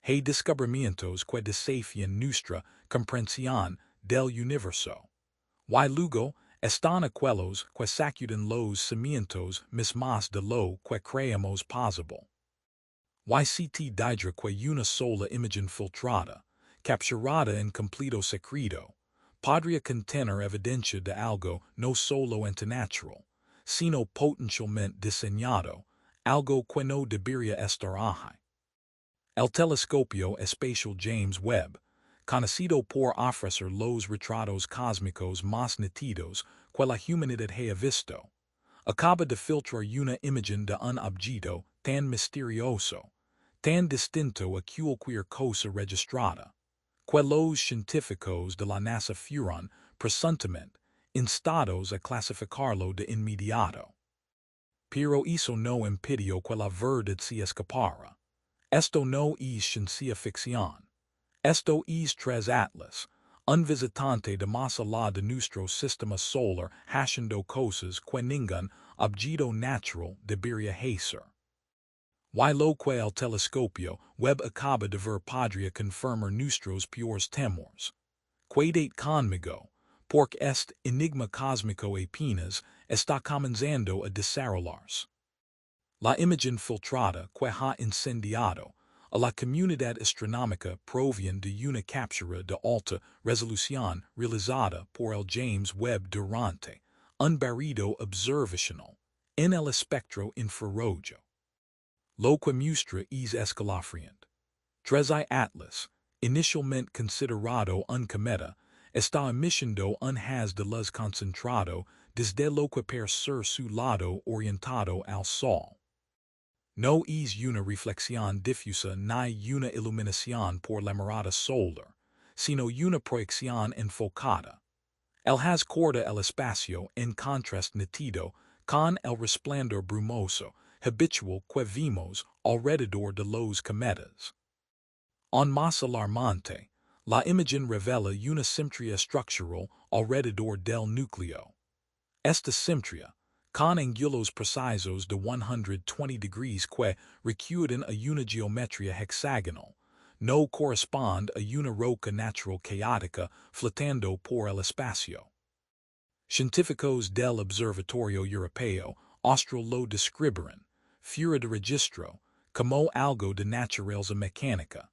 Hay descubrimientos que desafian nuestra comprensión del universo. Y luego están aquellos que sacudan los cimientos mismos de lo que creemos posible. YCT Didra que una sola imagen filtrada, capturada en completo secreto, podría contener evidencia de algo no solo antinatural, sino potencialmente diseñado, algo que no debería estar ahí. El telescopio espacial James Webb, conocido por ofrecer los retratos cósmicos más nítidos que la humanidad haya visto, acaba de filtrar una imagen de un objeto tan misterioso, tan distinto a cualquier cosa registrada, que los científicos de la NASA fueron, presuntamente, instados a clasificarlo de inmediato. Pero eso no impidió que la verdad se escapara. Esto no es ciencia ficción. Esto es tres atlas, un visitante de más allá de nuestro sistema solar haciendo cosas que ningún objeto natural debería hacer. Y lo que el telescopio Webb acaba de ver podría confirmar nuestros peores temores. Quedate conmigo, porque este enigma cósmico apenas está comenzando a desarrollarse. La imagen filtrada que ha incendiado a la comunidad astronómica proviene de una captura de alta resolución realizada por el James Webb durante un barrido observacional en el espectro infrarrojo. Lo que muestra es escalofriante. Tres atlas, inicialmente considerado un cometa, está emitiendo un haz de luz concentrado desde lo que per ser su lado orientado al Sol. No es una reflexión difusa ni una iluminación por la mirada solar, sino una proyección enfocada. El haz corta el espacio en contraste nítido con el resplandor brumoso habitual que vimos alrededor de los cometas. Aún más alarmante, la imagen revela una simetría estructural alrededor del núcleo. Esta simetría, con ángulos precisos de 120 degrees que recuerdan a una geometría hexagonal, no corresponde a una roca natural caótica flotando por el espacio. Científicos del Observatorio Europeo Austral lo describen, fuera de registro, como algo de naturaleza mecánica.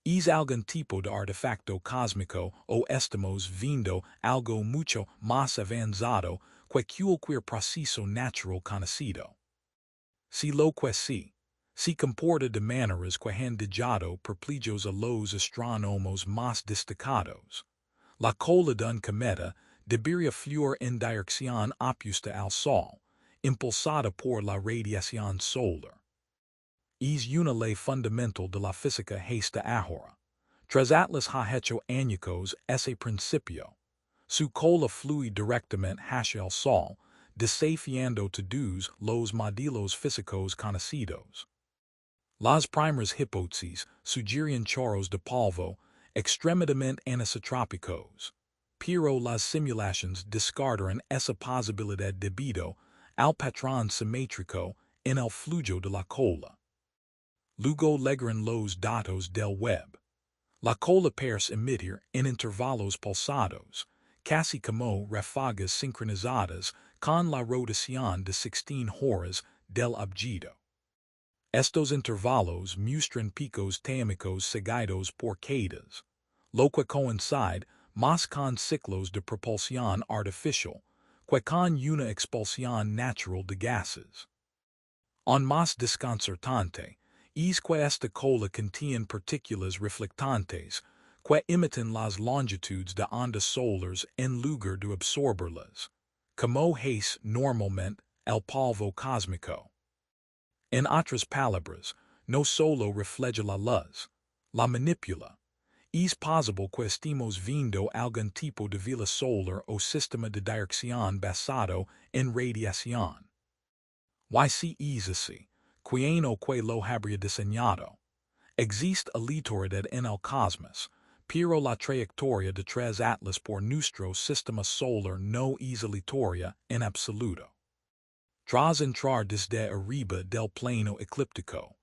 Es algún tipo de artefacto cósmico o estamos viendo algo mucho más avanzado que cualquier proceso natural conocido. Si lo que sí, se comporta de maneras que han dejado perplejos a los astrónomos más destacados. La cola de un cometa debería fluir en dirección opuesta al Sol, impulsada por la radiación solar. Es una ley fundamental de la física hasta ahora. Tres atlas ha hecho añicos ese principio. Su cola fluye directamente hacia el Sol, desafiando todos los modelos físicos conocidos. Las primeras hipótesis sugieren chorros de polvo extremadamente anisotrópicos, pero las simulaciones descartaron esa posibilidad debido al patrón simétrico en el flujo de la cola. Luego llegaron los datos del Webb. La cola parece emitir en intervalos pulsados, casi como ráfagas sincronizadas con la rotación de 16 horas del objeto. Estos intervalos muestran picos térmicos seguidos por quedas, lo que coincide más con ciclos de propulsión artificial que con una expulsión natural de gases. Aún más desconcertante es que esta cola contiene partículas reflectantes que imitan las longitudes de ondas solares en lugar de absorberlas, como es normalmente el polvo cósmico. En otras palabras, no solo refleja la luz, la manipula. Es posible que estemos viendo algún tipo de vela solar o sistema de dirección basado en radiación. Y si es así, ¿quién o qué lo habría diseñado? Existe aleatoriedad en el cosmos, pero la trayectoria de tres atlas por nuestro sistema solar no es aleatoria en absoluto. Tras entrar desde arriba del plano eclíptico,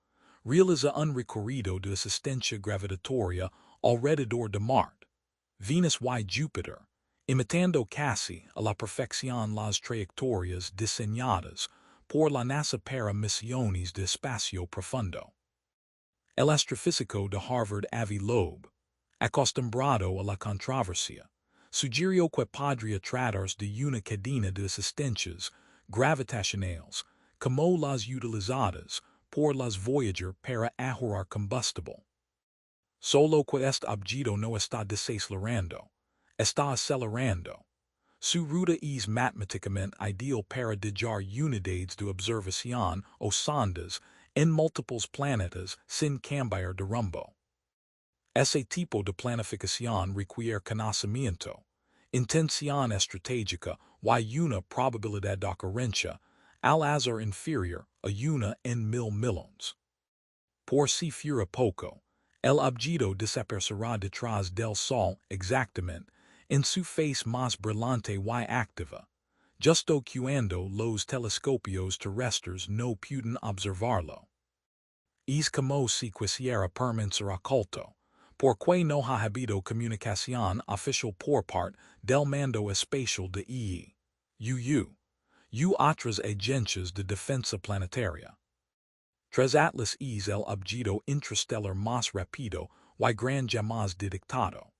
realiza un recorrido de asistencia gravitatoria alrededor de Marte, Venus y Júpiter, imitando casi a la perfección las trayectorias diseñadas por la NASA para misiones de espacio profundo. El astrofísico de Harvard Avi Loeb, acostumbrado a la controversia, sugirió que podría tratarse de una cadena de asistencias gravitacionales como las utilizadas por las Voyager para ahorrar combustible. Solo que este objeto no está desacelerando, está acelerando. Su ruta es matemáticamente ideal para dejar unidades de observación o sondas en múltiples planetas sin cambiar de rumbo. Ese tipo de planificación requiere conocimiento, intención estratégica y una probabilidad de ocurrencia al azar inferior a una en 1000 millones. Por si fuera poco, el objeto desaparecerá detrás del Sol exactamente en su fase más brillante y activa, justo cuando los telescopios terrestres no pueden observarlo. Es como si quisiera permanecer oculto, porque no ha habido comunicación oficial por parte del mando espacial de u otras agencias de defensa planetaria. Tres Atlas es el objeto interstellar más rápido y gran jamás detectado.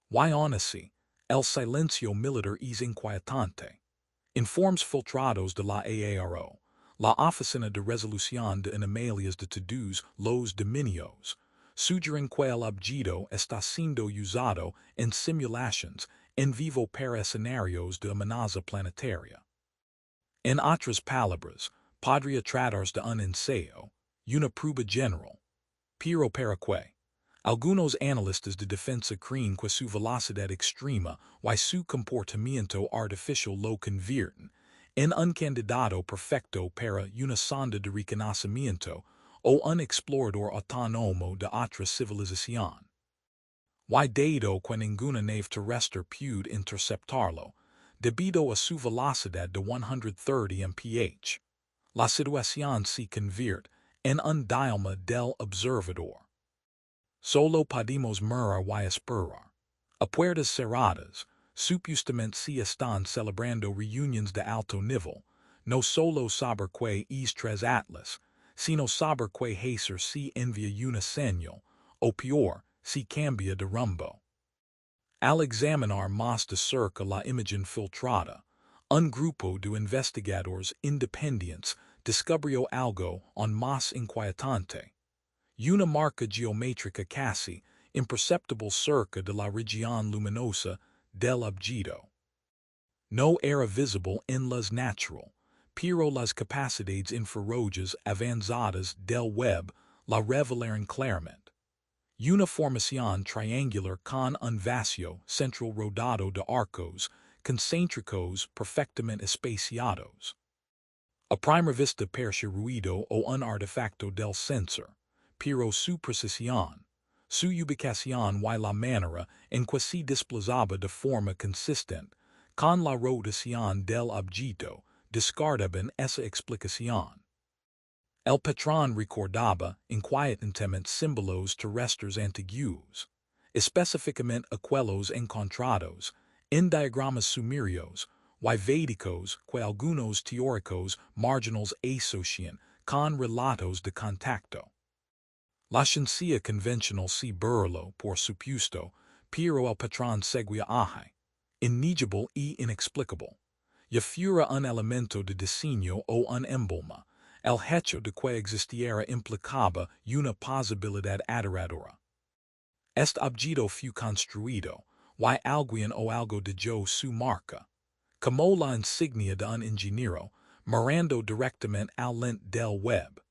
Y aún así, el silencio militar es inquietante. Informes filtrados de la AARO, la Oficina de Resolución de Anomalias de Todos los Dominios, sugieren que el objeto está siendo usado en simulaciones en vivo para escenarios de amenaza planetaria. En otras palabras, podría tratarse de un ensayo, una prueba general, pero para que algunos analistas de defensa creen que su velocidad extrema y su comportamiento artificial lo convierten en un candidato perfecto para una sonda de reconocimiento o un explorador autónomo de otra civilización. Y dado que ninguna nave terrestre puede interceptarlo, debido a su velocidad de 130 mph, la situación se convierte en un dilema del observador. Solo podemos mirar y esperar. A puertas cerradas, supuestamente se están celebrando reuniones de alto nivel, no solo sobre que es tres Atlas, sino sobre que Hacer se envía una señal, o peor, se cambia de rumbo. Al examinar más de cerca la imagen filtrada, un grupo de investigadores independientes descubrió algo aún más inquietante. Una marca geométrica casi imperceptible cerca de la región luminosa del objeto. No era visible en luz natural, pero las capacidades infrarrojas avanzadas del Webb la revelaron claramente. Una formación triangular con un vacío central rodado de arcos concéntricos perfectamente espaciados. A primera vista parece ruido o un artefacto del sensor, pero su precisión, su ubicación y la manera en que se desplazaba de forma consistente con la rotación del objeto descartaban esa explicación. El patrón recordaba inquietantemente símbolos terrestres antiguos, específicamente aquellos encontrados en diagramas sumerios y védicos que algunos teóricos marginales asocian con relatos de contacto. La ciencia convencional se burló, por supuesto, pero el patrón seguía ahí, innegable y inexplicable. Ya fuera un elemento de diseño o un emblema, el hecho de que existiera implicaba una posibilidad aterradora. Este objeto fue construido, y alguien o algo dejó su marca, como la insignia de un ingeniero, mirando directamente al lente del Webb.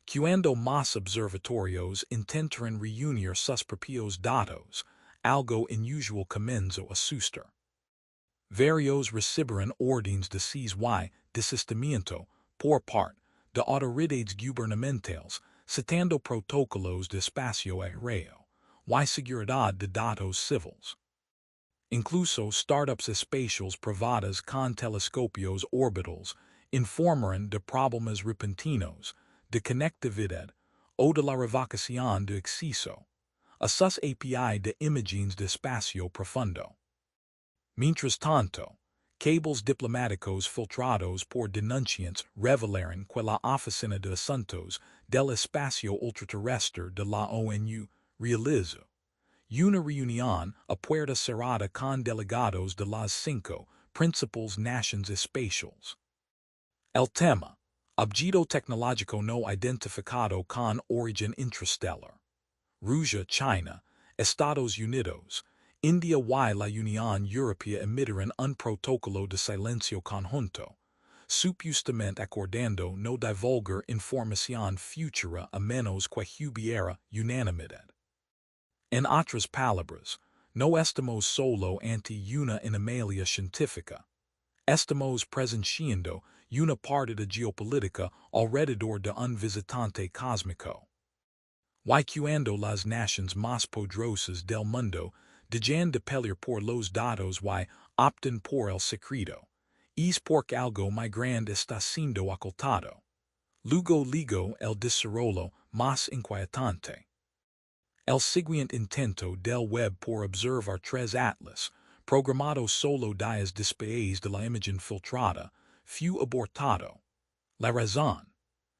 Cuando más observatorios intentaron reunir sus propios datos, algo inusual comenzó a suceder. Varios recibieron órdenes de cese y desistimiento por parte de autoridades gubernamentales, citando protocolos de espacio aéreo y seguridad de datos civiles. Incluso startups espaciales privadas con telescopios orbitales informaron de problemas repentinos de conectividad o de la revocación de exceso, a sus API de imágenes de espacio profundo. Mientras tanto, cables diplomáticos filtrados por denunciantes revelaron que la Oficina de Asuntos del Espacio Ultraterrestre de la ONU realizó una reunión a puerta cerrada con delegados de las 5 principales naciones espaciales. El tema, objeto tecnológico no identificado con origen intrastellar. Rusia, China, Estados Unidos, India y la Unión Europea emitieron un protocolo de silencio conjunto, supuestamente acordando no divulgar información futura a menos que hubiera unanimidad. En otras palabras, no estamos solo ante una anomalía científica. Estamos presenciando una partida geopolítica alrededor de un visitante cósmico. Y cuando las naciones más poderosas del mundo dejan de pelear por los datos y optan por el secreto, es porque algo muy grande está siendo ocultado. Luego el desarrollo más inquietante. El siguiente intento del web por observar 3 atlas, programado solo días después de la imagen filtrada, fue abortado. La razón.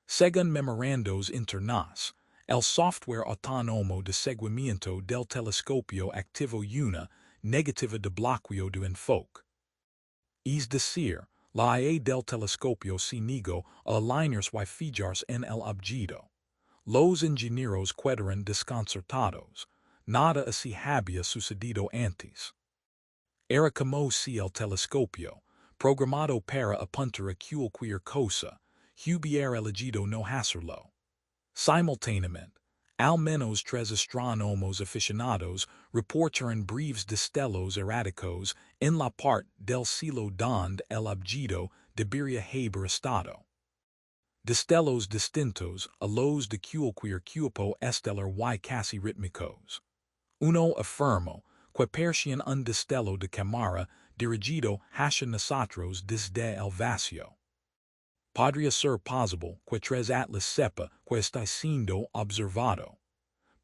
Según memorandos internos, el software autónomo de seguimiento del telescopio activó una negativa de bloqueo de enfoque. Es decir, la IA del telescopio se negó a alinearse y fijarse en el objeto. Los ingenieros quedaron desconcertados. Nada así había sucedido antes. Era como si el telescopio, programado para apuntar a cualquier cosa, hubiera elegido no hacerlo. Simultáneamente, al menos 3 astrónomos aficionados reportaron breves destellos erráticos en la parte del cielo donde el objeto debería haber estado. Destellos distintos a los de cualquier cuerpo estelar y casi rítmicos. Uno afirmó que percibían un destello de cámara dirigido hacia nosotros desde el vacío. Podría ser posible que 3 atlas sepa que está siendo observado.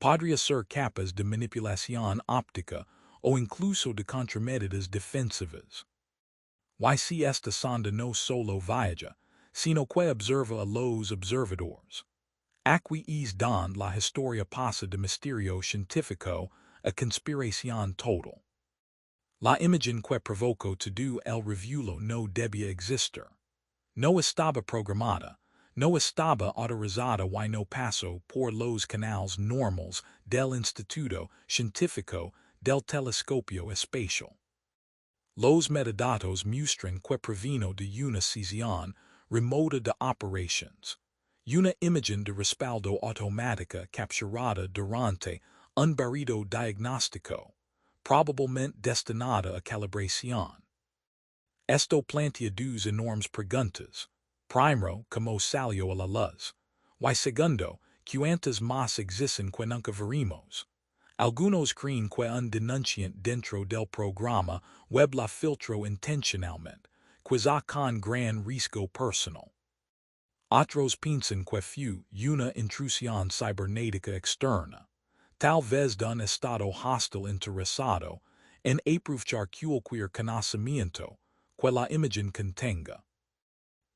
Podría ser capaz de manipulación óptica o incluso de contramedidas defensivas. Y si esta sonda no solo viaja, sino que observa a los observadores. Aquí es donde la historia pasa de misterio científico a conspiración total. La imagen que provocó todo el revuelo no debía existir. No estaba programada, no estaba autorizada y no pasó por los canales normales del Instituto Científico del Telescopio Espacial. Los metadatos muestran que provino de una sesión remota de operations. Una imagen de respaldo automática capturada durante un barrido diagnóstico, probablemente destinada a calibración. Esto plantea 2 enormes preguntas. Primero, ¿cómo salió a la luz? Y segundo, ¿cuántas más existen que nunca veremos? Algunos creen que un denunciante dentro del programa web la filtró intencionalmente, quizá con gran riesgo personal. Otros piensan que fue una intrusión cibernética externa, tal vez de un estado hostil interesado en aprovechar cualquier conocimiento que la imagen contenga.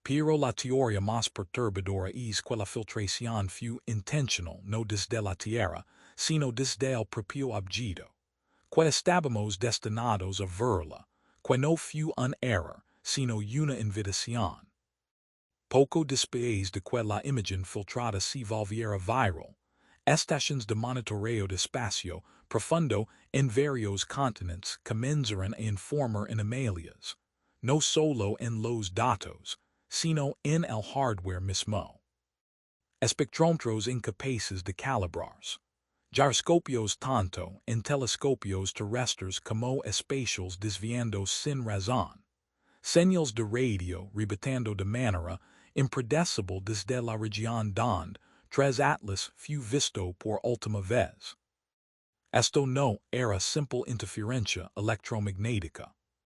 Pero la teoría más perturbadora es que la filtración fue intencional no desde la Tierra, sino desde el propio objeto. Que estábamos destinados a verla, que no fue un error, sino una invitación. Poco después de que la imagen filtrada se volviera viral, estaciones de monitoreo de espacio profundo en varios continentes comenzaron a informar en anomalias, no solo en los datos, sino en el hardware mismo. Espectrómetros incapaces de calibrarse. Gyroscopios tanto en telescopios terrestres como espaciales desviando sin razón. Señales de radio rebotando de manera impredecible desde la región donde 3 atlas fue visto por última vez. Esto no era simple interferencia electromagnética.